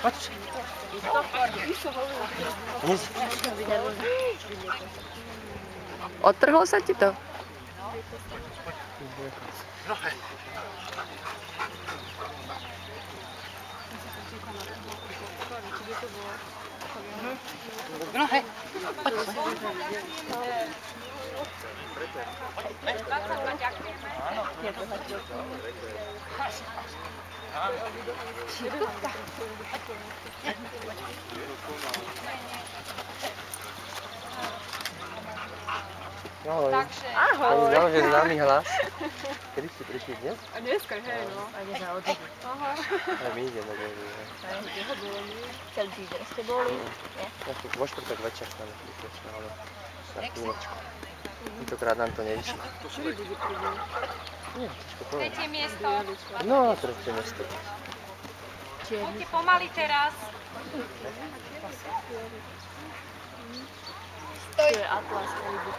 Poď. Odtrhlo sa ti to? No hej, poď. Ahoj. Ahoj. Ďalší známy hlas. Kedy ste prišli dnes? A dneska, hej, no. A ide za odjedy. Aha. Aj my ideme do Lvy. Celý týždeň ste boli. Vo štvrtok večer sme prišli, ale na chvíľočku. Tentokrát nám to nevyšlo. Nie, ťažko povedať. Tretie miesto. No, tretie miesto. Poďte pomaly teraz. To je Atlas Kalibu.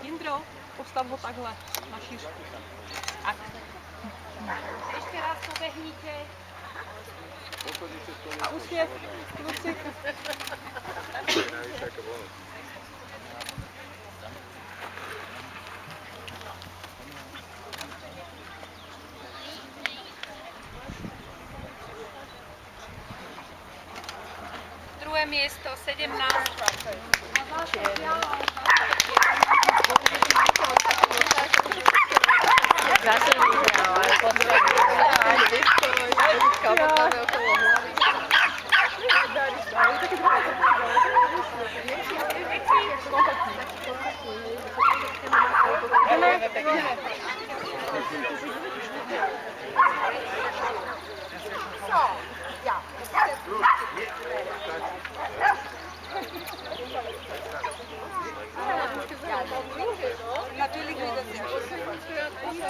Indro, postav ho takhle na šířku. Ešte raz pobehnite. A úsměv, kluci. Druhé miesto, 17. Zase vyhral, ale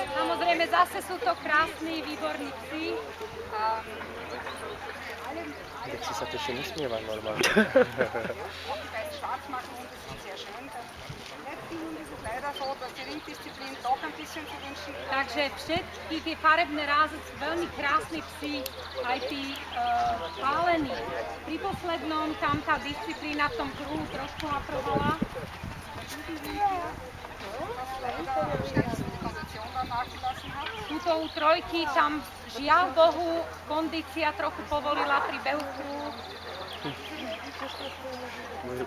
Samozrejme, zase sú to krásni, výborní psi. Tak si sa to ešte nesmieva normálne. Takže všetky tie farebné rázy sú veľmi krásni psi, aj tí pálení. Pri poslednom tam tá disciplína v tom kruhu trošku naprvala. Tuto u trojky tam žiaľ Bohu kondícia trochu povolila pri behu v kruhu.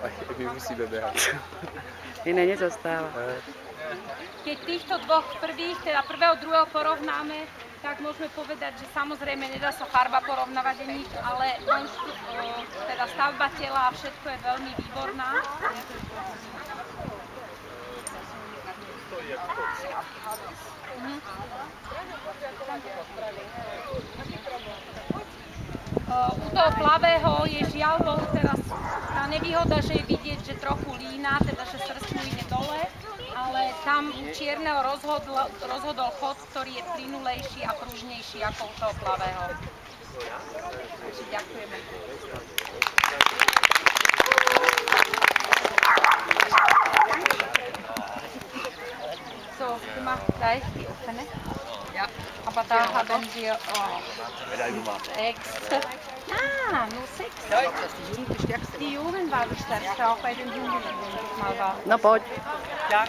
Aj my musíme behať. iné nezostáva. Keď týchto dvoch prvých, teda prvého, druhého porovnáme, tak môžeme povedať, že samozrejme nedá sa farba porovnávať nič, ale teda stavba tela a všetko je veľmi výborná. U toho plavého je žiaľ Bohu teraz tá nevýhoda, že je vidieť, že trochu lína, teda že srst mu ide dole, ale tam u čierneho rozhodol chod, ktorý je plynulejší a pružnejší ako u toho plavého. Takže ďakujeme. So, immer gleich die offene? Ja. Aber da haben wir 6. Ah, nur 6. Ja, das ist die Jugend die stärkste. Die Jugend war die stärkste, auch bei den Jungen, wenn ich mal war. No poď. Ja,